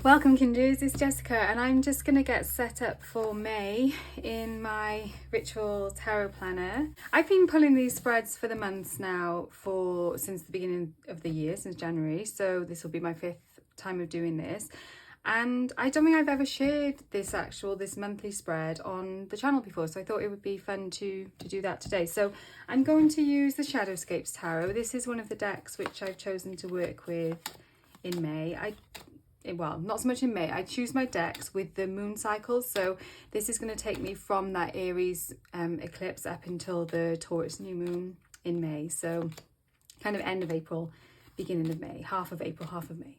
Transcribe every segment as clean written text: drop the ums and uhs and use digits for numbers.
Welcome kindreds, it's Jessica and I'm just going to get set up for May in my Writual tarot planner. I've been pulling these spreads for the months now since the beginning of the year, since January, so this will be my 5th time of doing this. And I don't think I've ever shared this monthly spread on the channel before, so I thought it would be fun to do that today. So I'm going to use the Shadowscapes Tarot. This is one of the decks which I've chosen to work with in May. Well, not so much in May. I choose my decks with the moon cycles, so this is going to take me from that Aries eclipse up until the Taurus new moon in May, so kind of end of April, beginning of May, half of April, half of May.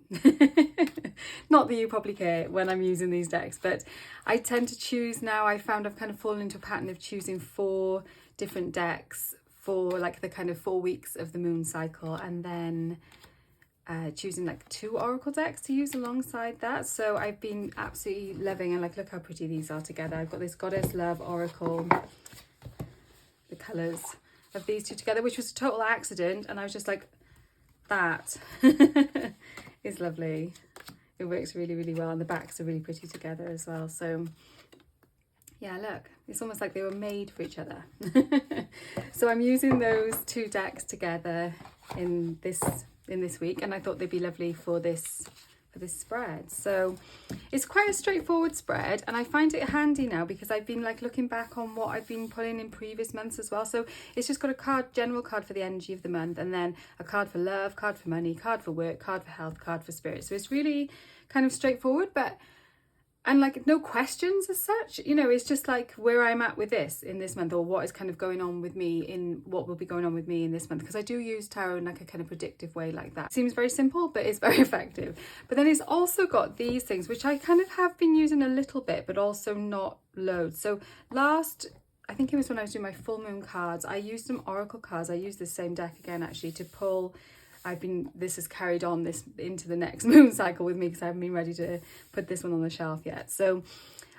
Not that you probably care when I'm using these decks, but I tend to choose now. I found I've kind of fallen into a pattern of choosing 4 different decks for like the kind of 4 weeks of the moon cycle, and then choosing like 2 oracle decks to use alongside that. So I've been absolutely loving, and like, look how pretty these are together. I've got this Goddess Love Oracle, the colours of these 2 together, which was a total accident, and I was just like, that is lovely. It works really, really well, and the backs are really pretty together as well. So yeah, look, it's almost like they were made for each other. So I'm using those 2 decks together in this week, and I thought they'd be lovely for this spread. So it's quite a straightforward spread, and I find it handy now because I've been like looking back on what I've been pulling in previous months as well. So it's just got a general card for the energy of the month, and then a card for love, card for money, card for work, card for health, card for spirit. So it's really kind of straightforward, and like no questions as such, you know. It's just like where I'm at with this in this month, or what is kind of going on with me in what will be going on with me in this month, because I do use tarot in like a kind of predictive way like that. Seems very simple, but it's very effective. But then it's also got these things which I kind of have been using a little bit, but also not loads. So I think it was when I was doing my full moon cards, I used some oracle cards. I used the same deck again actually to pull. This has carried on this into the next moon cycle with me because I haven't been ready to put this one on the shelf yet. So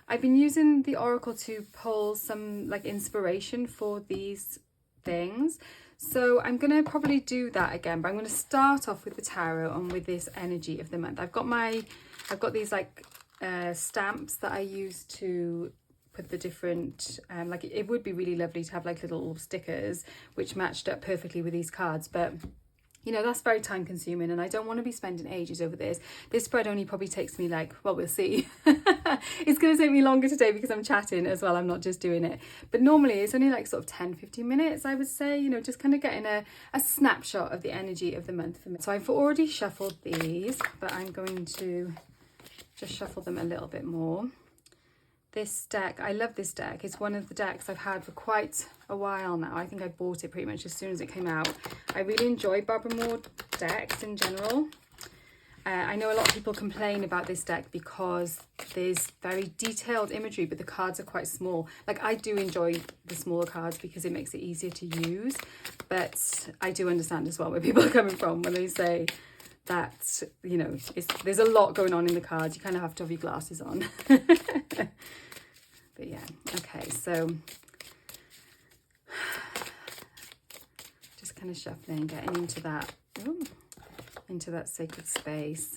I've been using the oracle to pull some like inspiration for these things. So I'm going to probably do that again, but I'm going to start off with the tarot and with this energy of the month. I've got these like stamps that I use to put the different like, it would be really lovely to have like little stickers which matched up perfectly with these cards, but you know, that's very time consuming, and I don't want to be spending ages over this. This spread only probably takes me like, well, we'll see. It's going to take me longer today because I'm chatting as well. I'm not just doing it. But normally it's only like sort of 10-15 minutes, I would say, you know, just kind of getting a snapshot of the energy of the month for me. So I've already shuffled these, but I'm going to just shuffle them a little bit more. This deck, I love this deck. It's one of the decks I've had for quite a while now. I think I bought it pretty much as soon as it came out. I really enjoy Barbara Moore decks in general. I know a lot of people complain about this deck because there's very detailed imagery, but the cards are quite small. Like, I do enjoy the smaller cards because it makes it easier to use, but I do understand as well where people are coming from when they say that, you know, there's a lot going on in the cards. You kind of have to have your glasses on. But yeah, okay, so just kind of shuffling, getting into that sacred space.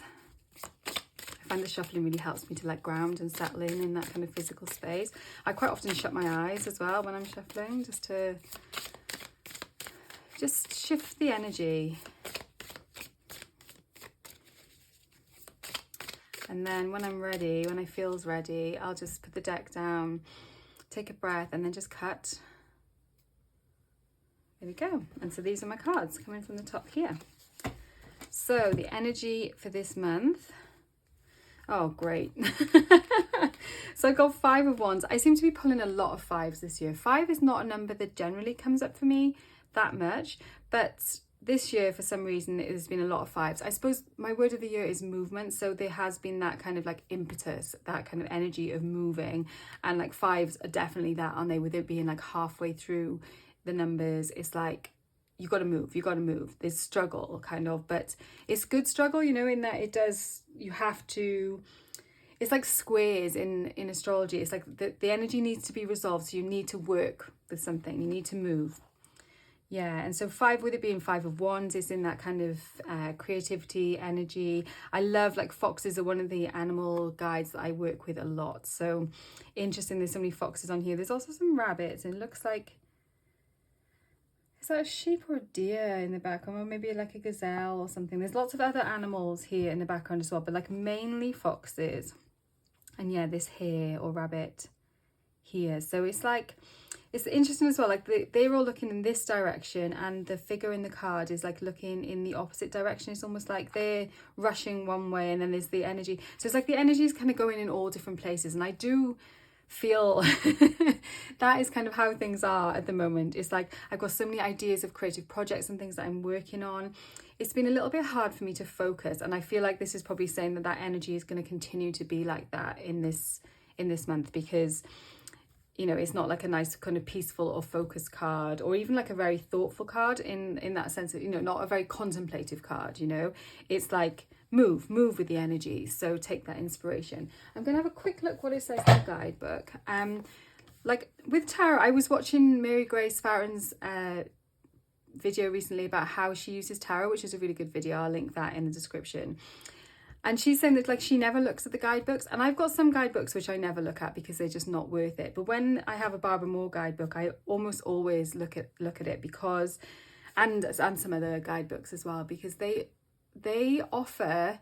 I find the shuffling really helps me to like ground and settle in that kind of physical space. I quite often shut my eyes as well when I'm shuffling, just to shift the energy. And then when I'm ready, when I feel ready, I'll just put the deck down, take a breath, and then just cut. There we go. And so these are my cards coming from the top here. So the energy for this month. Oh, great. So I got 5 of Wands. I seem to be pulling a lot of 5s this year. 5 is not a number that generally comes up for me that much, but this year, for some reason, it has been a lot of 5s. I suppose my word of the year is movement. So there has been that kind of like impetus, that kind of energy of moving. And like 5s are definitely that, aren't they? With it being like halfway through the numbers, it's like, you got to move. There's struggle kind of, but it's good struggle, you know, in that it's like squares in astrology. It's like the energy needs to be resolved. So you need to work with something. You need to move. Yeah, and so 5, with it being 5 of Wands, is in that kind of creativity, energy. I love, like, foxes are one of the animal guides that I work with a lot. So interesting, there's so many foxes on here. There's also some rabbits, and it looks like, is that a sheep or a deer in the background? Or maybe like a gazelle or something. There's lots of other animals here in the background as well, but like mainly foxes. And yeah, this hare or rabbit here. So it's like, it's interesting as well, like they're all looking in this direction, and the figure in the card is like looking in the opposite direction. It's almost like they're rushing one way, and then there's the energy. So it's like the energy is kind of going in all different places. And I do feel that is kind of how things are at the moment. It's like I've got so many ideas of creative projects and things that I'm working on. It's been a little bit hard for me to focus, and I feel like this is probably saying that that energy is going to continue to be like that in this month, because you know, it's not like a nice kind of peaceful or focused card, or even like a very thoughtful card in that sense of, you know, not a very contemplative card, you know. It's like move with the energy. So take that inspiration. I'm gonna have a quick look what it says in the guidebook. Like with tarot, I was watching Mary Grace Farron's video recently about how she uses tarot, which is a really good video. I'll link that in the description. And she's saying that, like, she never looks at the guidebooks. And I've got some guidebooks which I never look at because they're just not worth it. But when I have a Barbara Moore guidebook, I almost always look at it, because, and some other guidebooks as well, because they offer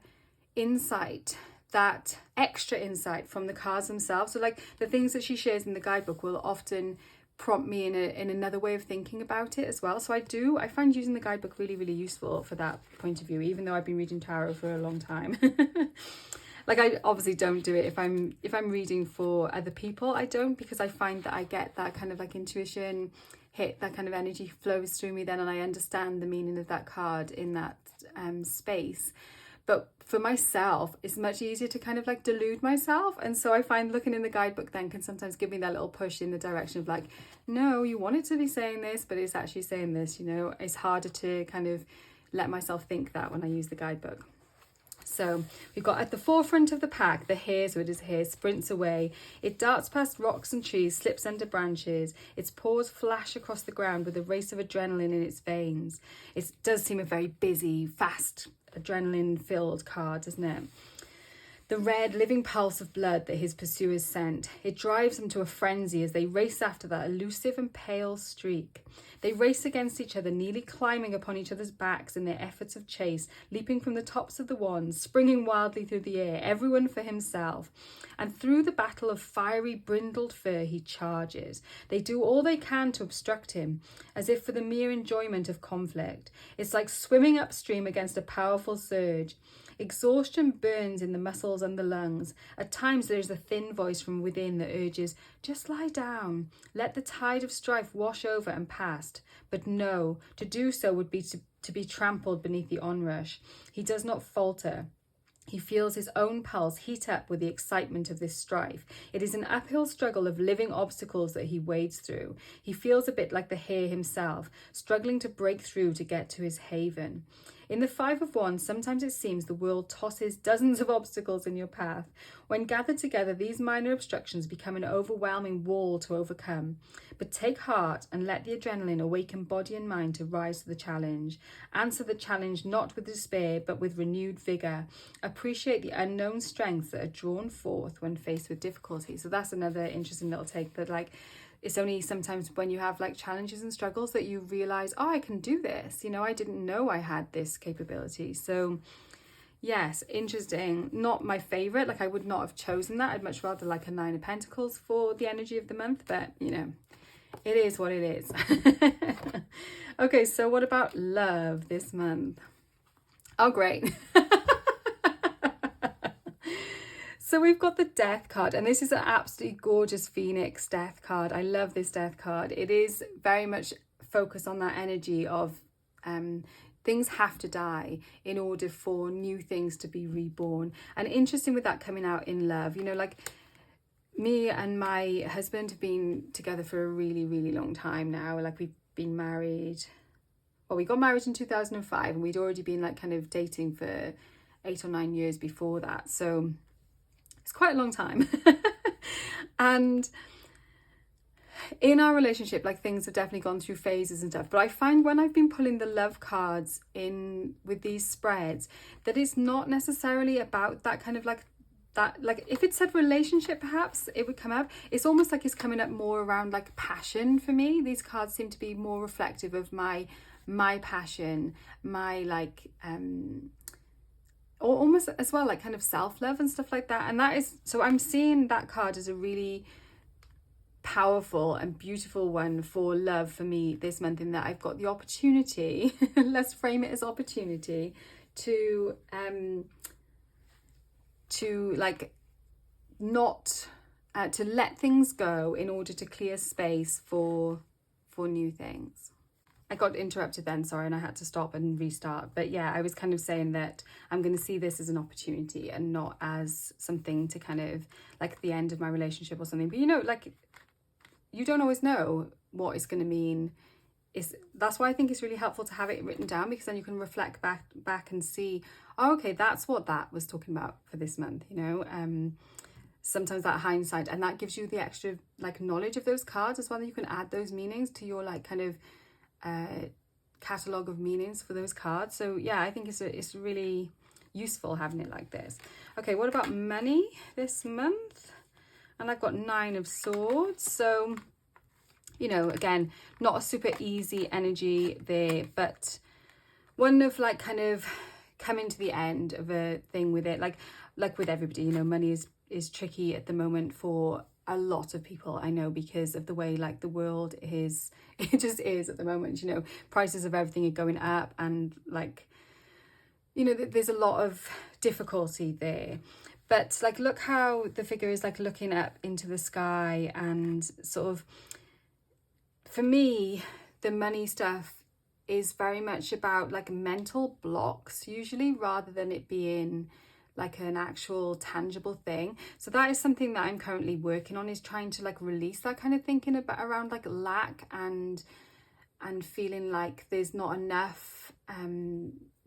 insight, that extra insight from the cards themselves. So like the things that she shares in the guidebook will often prompt me in another way of thinking about it as well. So I find using the guidebook really, really useful for that point of view, even though I've been reading tarot for a long time. Like, I obviously don't do it if I'm reading for other people. I don't, because I find that I get that kind of like intuition hit, that kind of energy flows through me then, and I understand the meaning of that card in that space. But for myself, it's much easier to kind of like delude myself. And so I find looking in the guidebook then can sometimes give me that little push in the direction of like, no, you want it to be saying this, but it's actually saying this, you know. It's harder to kind of let myself think that when I use the guidebook. So we've got at the forefront of the pack, the hare. So it is hare, sprints away. It darts past rocks and trees, slips under branches. Its paws flash across the ground with a race of adrenaline in its veins. It does seem a very busy, fast, adrenaline-filled card, doesn't it? The red, living pulse of blood that his pursuers sent. It drives them to a frenzy as they race after that elusive and pale streak. They race against each other, nearly climbing upon each other's backs in their efforts of chase, leaping from the tops of the wands, springing wildly through the air, everyone for himself. And through the battle of fiery, brindled fur he charges. They do all they can to obstruct him, as if for the mere enjoyment of conflict. It's like swimming upstream against a powerful surge. Exhaustion burns in the muscles and the lungs. At times there is a thin voice from within that urges, just lie down, let the tide of strife wash over and past. But no, to do so would be to be trampled beneath the onrush. He does not falter. He feels his own pulse heat up with the excitement of this strife. It is an uphill struggle of living obstacles that he wades through. He feels a bit like the hare himself, struggling to break through to get to his haven. In the Five of Wands, sometimes it seems the world tosses dozens of obstacles in your path. When gathered together, these minor obstructions become an overwhelming wall to overcome. But take heart and let the adrenaline awaken body and mind to rise to the challenge. Answer the challenge not with despair, but with renewed vigour. Appreciate the unknown strengths that are drawn forth when faced with difficulty. So that's another interesting little take, that like, it's only sometimes when you have like challenges and struggles that you realize, oh, I can do this. You know, I didn't know I had this capability. So yes, interesting. Not my favorite. Like, I would not have chosen that. I'd much rather like a 9 of Pentacles for the energy of the month, but you know, it is what it is. Okay, so what about love this month? Oh, great. So we've got the Death card, and this is an absolutely gorgeous Phoenix Death card. I love this Death card. It is very much focused on that energy of things have to die in order for new things to be reborn. And interesting with that coming out in love, you know, like me and my husband have been together for a really, really long time now. Like, we've been married, well, we got married in 2005, and we'd already been like kind of dating for 8 or 9 years before that. So it's quite a long time. And in our relationship, like things have definitely gone through phases and stuff, but I find when I've been pulling the love cards in with these spreads, that it's not necessarily about that kind of like that, like if it said relationship, perhaps it would come up. It's almost like it's coming up more around like passion for me. These cards seem to be more reflective of my passion, my like or almost as well like kind of self-love and stuff like that. And that is, so I'm seeing that card as a really powerful and beautiful one for love for me this month, in that I've got the opportunity let's frame it as opportunity to like not to let things go in order to clear space for new things. I got interrupted then, sorry, and I had to stop and restart. But yeah, I was kind of saying that I'm going to see this as an opportunity and not as something to kind of like the end of my relationship or something. But you know, like you don't always know what it's going to mean. That's why I think it's really helpful to have it written down, because then you can reflect back and see, oh, okay, that's what that was talking about for this month, you know. Sometimes that hindsight, and that gives you the extra like knowledge of those cards as well. You can add those meanings to your like kind of catalogue of meanings for those cards. So yeah, I think it's really useful having it like this. Okay, what about money this month? And I've got 9 of Swords. So, you know, again, not a super easy energy there, but one of like kind of coming to the end of a thing with it. Like with everybody, you know, money is tricky at the moment for a lot of people, I know, because of the way like the world is, it just is at the moment, you know, prices of everything are going up, and like, you know, there's a lot of difficulty there. But like, look how the figure is like looking up into the sky, and sort of, for me, the money stuff is very much about like mental blocks usually, rather than it being like an actual tangible thing. So that is something that I'm currently working on, is trying to like release that kind of thinking about around like lack and feeling like there's not enough,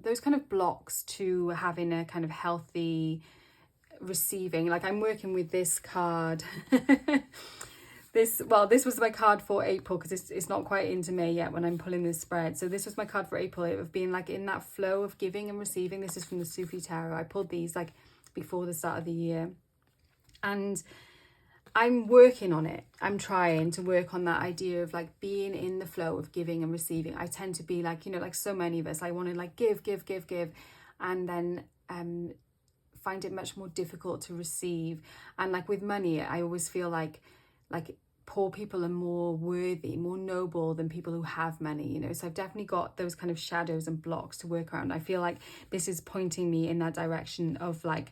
those kind of blocks to having a kind of healthy receiving. Like I'm working with this card this was my card for April, because it's not quite into May yet when I'm pulling this spread. So this was my card for April, of being like in that flow of giving and receiving. This is from the Sufi Tarot. I pulled these like before the start of the year, and I'm working on it. I'm trying to work on that idea of like being in the flow of giving and receiving. I tend to be like, you know, like so many of us, I want to like give, and then find it much more difficult to receive. And like with money, I always feel like poor people are more worthy, more noble than people who have money, you know. So I've definitely got those kind of shadows and blocks to work around. I feel like this is pointing me in that direction of like,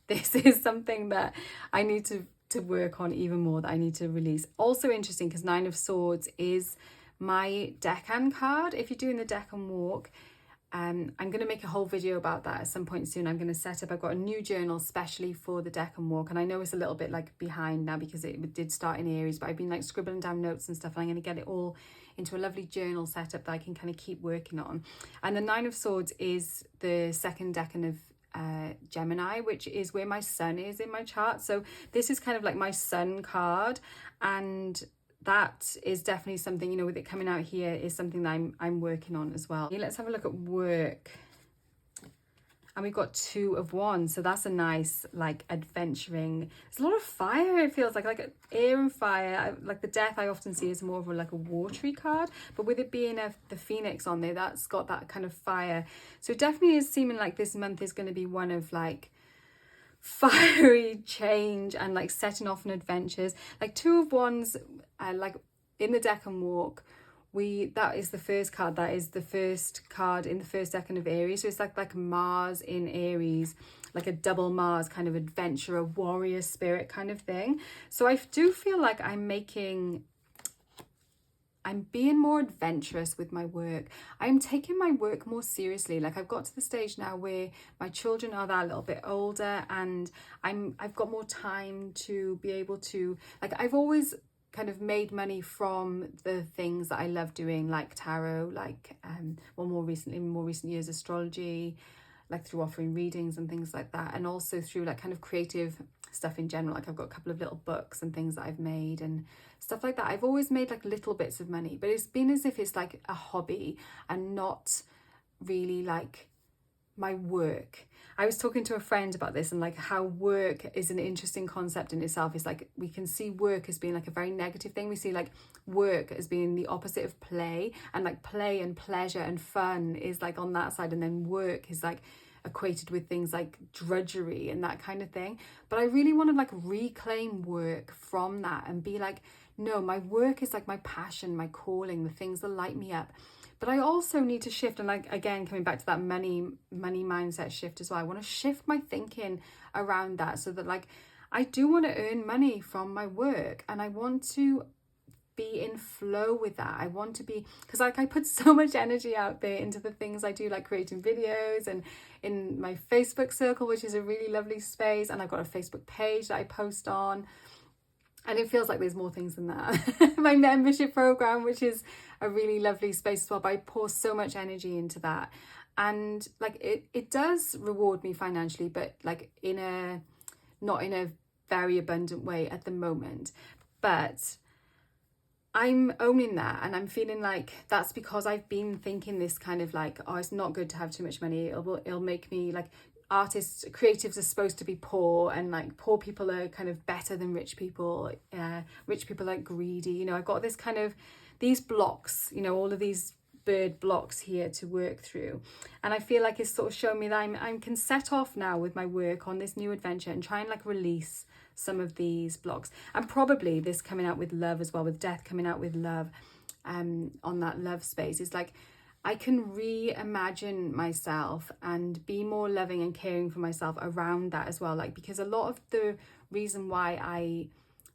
this is something that I need to work on even more, that I need to release. Also interesting, because 9 of Swords is my Deccan card. If you're doing the Deccan walk, I'm going to make a whole video about that at some point soon. I'm going to set up, I've got a new journal specially for the Deccan walk, and I know it's a little bit like behind now because it did start in Aries, but I've been like scribbling down notes and stuff, and I'm going to get it all into a lovely journal setup that I can kind of keep working on. And the 9 of Swords is the second decan of Gemini, which is where my sun is in my chart. So this is kind of like my sun card, and that is definitely something, you know, with it coming out here, is something that I'm working on as well. Let's have a look at work. And we've got 2 of Wands, so that's a nice like adventuring. There's a lot of fire, it feels like air and fire. Like the Death I often see as more of like a watery card, but with it being the Phoenix on there, that's got that kind of fire. So it definitely is seeming like this month is going to be one of like fiery change and like setting off on adventures. Like 2 of Wands, like in the Deccan walk, that is the first card, that is the first card in the first decan of Aries. So it's like Mars in Aries, like a double Mars kind of adventurer, warrior spirit kind of thing. So I do feel like I'm being more adventurous with my work. I'm taking my work more seriously. Like I've got to the stage now where my children are that little bit older, and I've got more time to be able to, like, I've always kind of made money from the things that I love doing, like tarot, like more recent years astrology, like through offering readings and things like that, and also through like kind of creative stuff in general. Like I've got a couple of little books and things that I've made and stuff like that. I've always made like little bits of money, but it's been as if it's like a hobby and not really like my work. I was talking to a friend about this and like how work is an interesting concept in itself. It's like we can see work as being like a very negative thing. We see like work as being the opposite of play, and like play and pleasure and fun is like on that side, and then work is like equated with things like drudgery and that kind of thing. But I really want to like reclaim work from that and be like, no, my work is like my passion, my calling, the things that light me up. But I also need to shift, and like again coming back to that money mindset shift as well. I want to shift my thinking around that so that like I do want to earn money from my work, and I want to be in flow with that. I want to be, because like I put so much energy out there into the things I do, like creating videos and in my Facebook circle, which is a really lovely space, and I've got a Facebook page that I post on. And it feels like there's more things than that. My membership program, which is a really lovely space as well, but I pour so much energy into that. And like it does reward me financially, but like not in a very abundant way at the moment. But I'm owning that, and I'm feeling like that's because I've been thinking this kind of like, oh, it's not good to have too much money. It'll make me like, artists, creatives are supposed to be poor, and like poor people are kind of better than rich people. Rich people are like greedy. You know, I've got this kind of, these blocks, you know, all of these bird blocks here to work through. And I feel like it's sort of shown me that I can set off now with my work on this new adventure and try and like release some of these blocks. And probably this coming out with love as well, with death coming out with love, on that love space, is like, I can reimagine myself and be more loving and caring for myself around that as well. Like, because a lot of the reason why I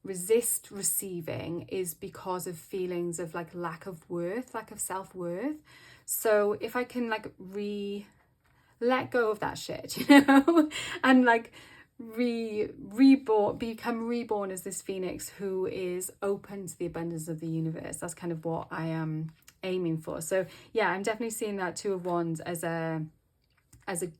resist receiving is because of feelings of like lack of worth, lack of self-worth. So if I can like let go of that shit, you know, and like become reborn as this phoenix who is open to the abundance of the universe. That's kind of what I am aiming for. So yeah, I'm definitely seeing that Two of Wands as a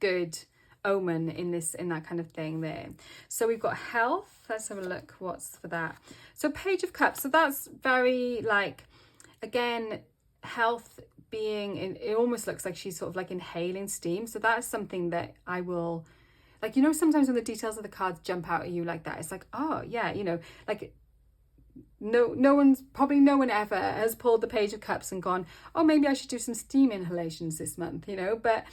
good omen in that kind of thing there. So we've got health. Let's have a look what's for that. So Page of Cups. So that's very like, again, health being in, it almost looks like she's sort of like inhaling steam. So that's something that I will, like, you know, sometimes when the details of the cards jump out at you like that, it's like, oh yeah, you know, like no one ever has pulled the Page of Cups and gone, oh, maybe I should do some steam inhalations this month, you know, but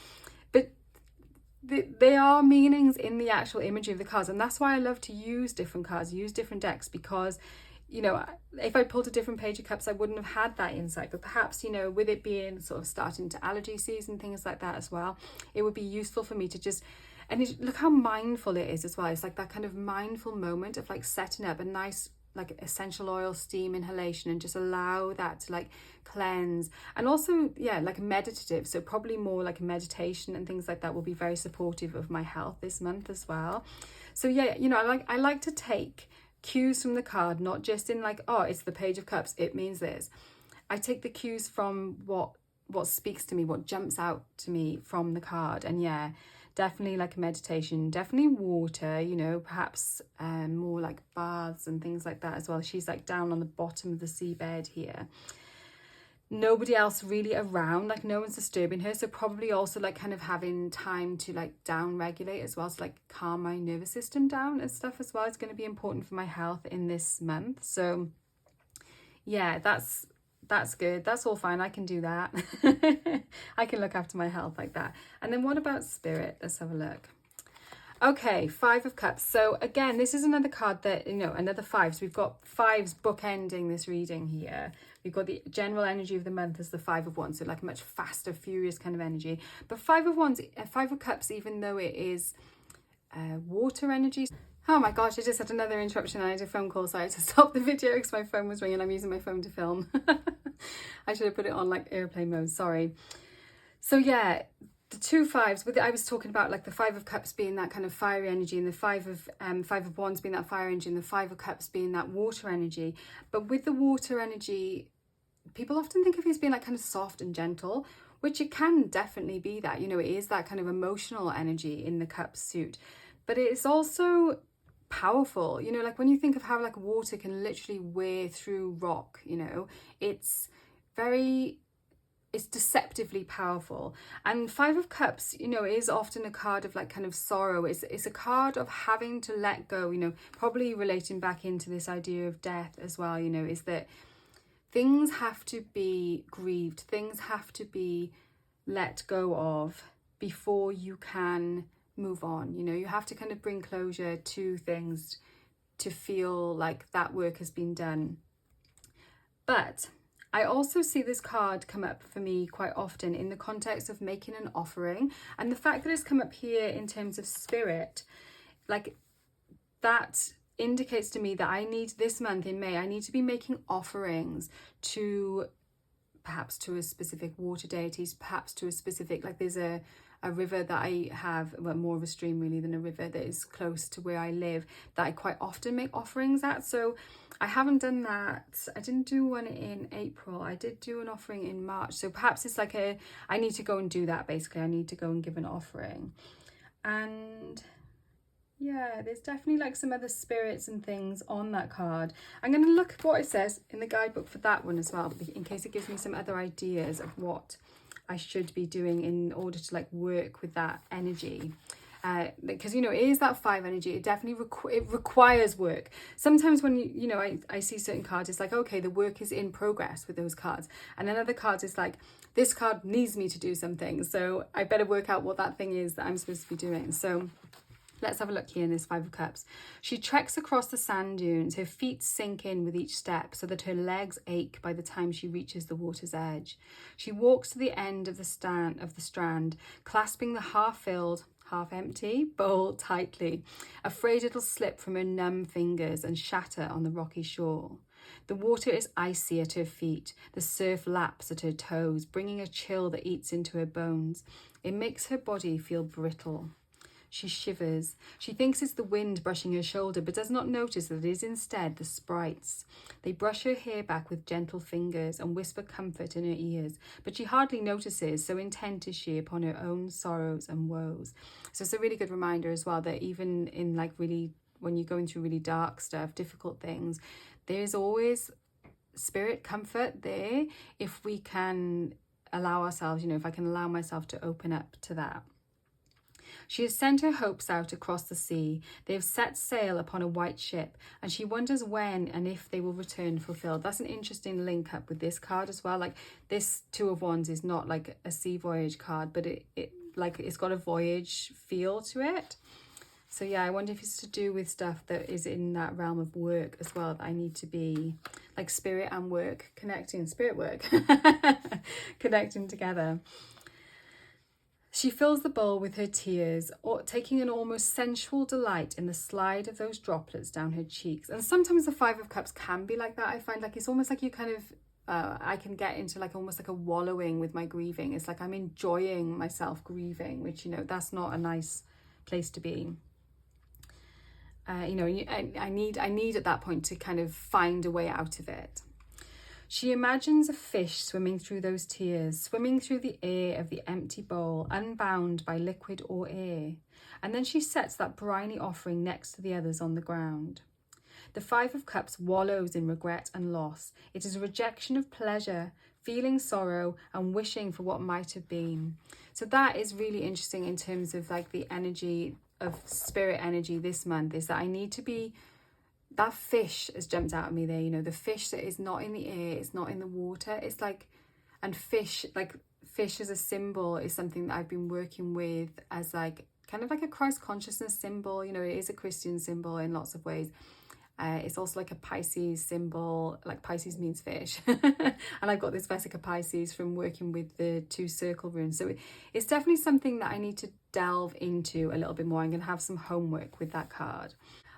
there are meanings in the actual imagery of the cards. And that's why I love to use different cards, use different decks, because, you know, if I pulled a different Page of Cups, I wouldn't have had that insight. But perhaps, you know, with it being sort of starting to allergy season, things like that as well, it would be useful for me to just, and look how mindful it is as well. It's like that kind of mindful moment of like setting up a nice like essential oil steam inhalation and just allow that to like cleanse. And also, yeah, like meditative, so probably more like meditation and things like that will be very supportive of my health this month as well. So yeah, you know, I like to take cues from the card, not just in like, oh, it's the Page of Cups, it means this. I take the cues from what speaks to me, what jumps out to me from the card. And yeah, definitely like meditation, definitely water, you know, perhaps more like baths and things like that as well. She's like down on the bottom of the seabed here. Nobody else really around, like no one's disturbing her. So probably also like kind of having time to like down regulate as well. So like calm my nervous system down and stuff as well. It's going to be important for my health in this month. So yeah, that's good. That's all fine. I can do that. I can look after my health like that. And then what about spirit? Let's have a look. Okay, Five of Cups. So again, this is another card that, you know, another five. So we've got fives bookending this reading here. We've got the general energy of the month as the Five of Wands. So like a much faster, furious kind of energy. But Five of Wands, Five of Cups, even though it is water energy. Oh my gosh, I just had another interruption. I had a phone call, so I had to stop the video because my phone was ringing. I'm using my phone to film. I should have put it on like airplane mode, sorry. So yeah, the two fives, I was talking about like the Five of Cups being that kind of fiery energy, and the Five of Wands being that fire energy, and the Five of Cups being that water energy. But with the water energy, people often think of it as being like kind of soft and gentle, which it can definitely be that, you know, it is that kind of emotional energy in the cup suit. But it's also powerful. You know, like when you think of how like water can literally wear through rock, you know, it's deceptively powerful. And Five of Cups, you know, is often a card of like kind of sorrow. It's a card of having to let go, you know, probably relating back into this idea of death as well, you know, is that things have to be grieved, things have to be let go of before you can move on. You know, you have to kind of bring closure to things to feel like that work has been done. But I also see this card come up for me quite often in the context of making an offering, and the fact that it's come up here in terms of spirit, like that indicates to me that I need, this month in May, I need to be making offerings to perhaps to a specific water deities, perhaps to a specific, like there's a river that I have, well, more of a stream really than a river, that is close to where I live, that I quite often make offerings at. So I haven't done that. I didn't do one in April. I did do an offering in March. So perhaps it's like I need to go and do that basically. I need to go and give an offering. And yeah, there's definitely like some other spirits and things on that card. I'm going to look at what it says in the guidebook for that one as well, in case it gives me some other ideas of what I should be doing in order to like work with that energy. Because, you know, it is that 5 energy. It definitely it requires work. Sometimes when, you know, I see certain cards, it's like, okay, the work is in progress with those cards. And then other cards, it's like, this card needs me to do something. So I better work out what that thing is that I'm supposed to be doing. So let's have a look here in this 5 of Cups. She treks across the sand dunes. Her feet sink in with each step so that her legs ache by the time she reaches the water's edge. She walks to the end of the strand, clasping the half-filled, half-empty bowl tightly, afraid it'll slip from her numb fingers and shatter on the rocky shore. The water is icy at her feet. The surf laps at her toes, bringing a chill that eats into her bones. It makes her body feel brittle. She shivers. She thinks it's the wind brushing her shoulder, but does not notice that it is instead the sprites. They brush her hair back with gentle fingers and whisper comfort in her ears, but she hardly notices, so intent is she upon her own sorrows and woes. So it's a really good reminder as well that even in like really, when you're going through really dark stuff, difficult things, there's always spirit comfort there if we can allow ourselves, you know, if I can allow myself to open up to that. She has sent her hopes out across the sea. They have set sail upon a white ship, and she wonders when and if they will return fulfilled. That's an interesting link up with this card as well. Like this 2 of Wands is not like a sea voyage card, but it's got a voyage feel to it. So yeah, I wonder if it's to do with stuff that is in that realm of work as well, that I need to be like spirit and work connecting, spirit work connecting together. She fills the bowl with her tears, taking an almost sensual delight in the slide of those droplets down her cheeks. And sometimes the 5 of Cups can be like that. I find like it's almost like you kind of, I can get into like almost like a wallowing with my grieving. It's like I'm enjoying myself grieving, which, you know, that's not a nice place to be. You know, I need at that point to kind of find a way out of it. She imagines a fish swimming through those tears, swimming through the air of the empty bowl, unbound by liquid or air. And then she sets that briny offering next to the others on the ground. The 5 of Cups wallows in regret and loss. It is a rejection of pleasure, feeling sorrow, and wishing for what might have been. So that is really interesting in terms of like the energy of spirit energy this month, is that I need to be, that fish has jumped out at me there, you know, the fish that is not in the air, it's not in the water. It's like, and fish, like fish as a symbol is something that I've been working with as like, kind of like a Christ consciousness symbol. You know, it is a Christian symbol in lots of ways. It's also like a Pisces symbol, like Pisces means fish. And I've got this Vesica Pisces from working with the 2 circle runes. So it's definitely something that I need to delve into a little bit more. I'm going to have some homework with that card.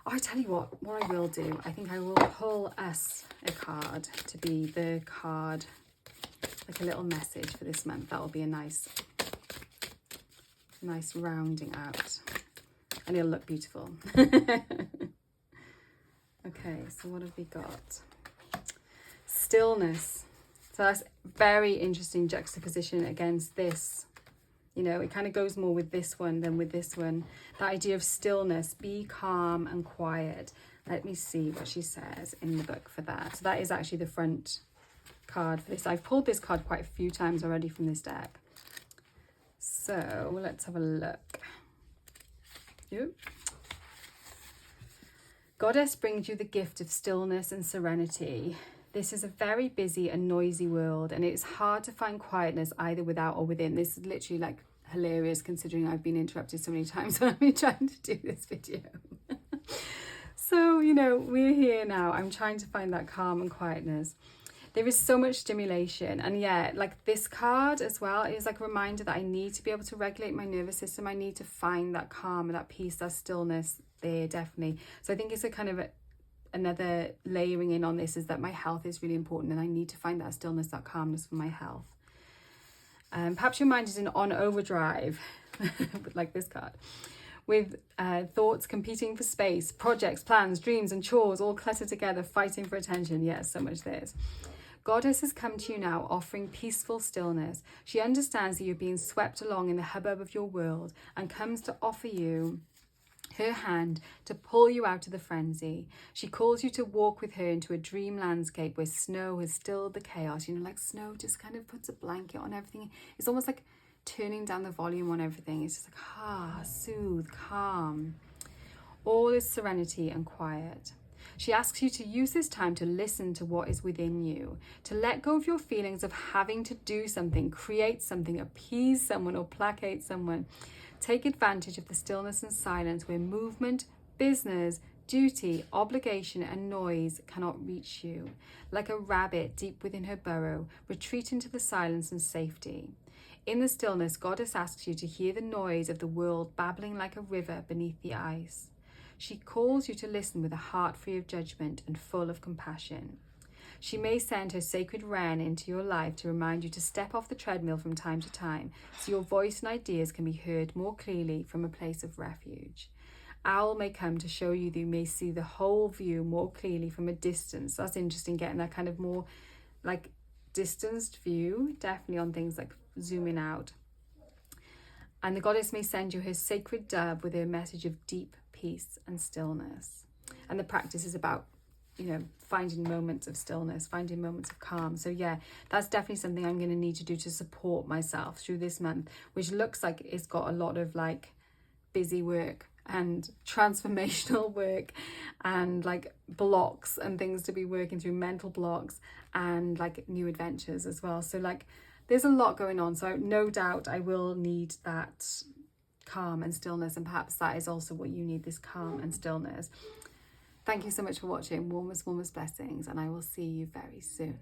Oh, I tell you what I will do, I think I will pull us a card to be the card, like a little message for this month. That will be a nice rounding out, and it'll look beautiful. Okay, so what have we got? Stillness. So that's very interesting juxtaposition against this You know, it kind of goes more with this one than with this one. The idea of stillness, be calm and quiet. Let me see what she says in the book for that. So that is actually the front card for this. I've pulled this card quite a few times already from this deck. So let's have a look. Yep. Goddess brings you the gift of stillness and serenity. This is a very busy and noisy world, and it's hard to find quietness either without or within. This is literally like hilarious considering I've been interrupted so many times when I've been trying to do this video. So, you know, we're here now. I'm trying to find that calm and quietness. There is so much stimulation, and yeah, like this card as well is like a reminder that I need to be able to regulate my nervous system. I need to find that calm and that peace, that stillness there, definitely. So I think it's a kind of another layering in on this is that my health is really important, and I need to find that stillness, that calmness for my health. Perhaps your mind is on overdrive, like this card, with thoughts competing for space, projects, plans, dreams and chores all cluttered together, fighting for attention. Yes, so much this. Goddess has come to you now, offering peaceful stillness. She understands that you're being swept along in the hubbub of your world and comes to offer you her hand to pull you out of the frenzy. She calls you to walk with her into a dream landscape where snow has stilled the chaos. You know, like snow just kind of puts a blanket on everything. It's almost like turning down the volume on everything. It's just like, soothe, calm. All is serenity and quiet. She asks you to use this time to listen to what is within you, to let go of your feelings of having to do something, create something, appease someone or placate someone. Take advantage of the stillness and silence where movement, business, duty, obligation and noise cannot reach you. Like a rabbit deep within her burrow, retreat into the silence and safety. In the stillness, Goddess asks you to hear the noise of the world babbling like a river beneath the ice. She calls you to listen with a heart free of judgment and full of compassion. She may send her sacred wren into your life to remind you to step off the treadmill from time to time so your voice and ideas can be heard more clearly from a place of refuge. Owl may come to show you that you may see the whole view more clearly from a distance. That's interesting, getting that kind of more like distanced view, definitely on things like zooming out. And the goddess may send you her sacred dove with her message of deep peace and stillness. And the practice is about, you know, finding moments of stillness, finding moments of calm. So yeah, that's definitely something I'm going to need to do to support myself through this month, which looks like it's got a lot of like busy work and transformational work and like blocks and things to be working through, mental blocks and like new adventures as well. So like there's a lot going on. So no doubt I will need that calm and stillness, and perhaps that is also what you need, this calm and stillness. Thank you so much for watching. Warmest blessings, and I will see you very soon.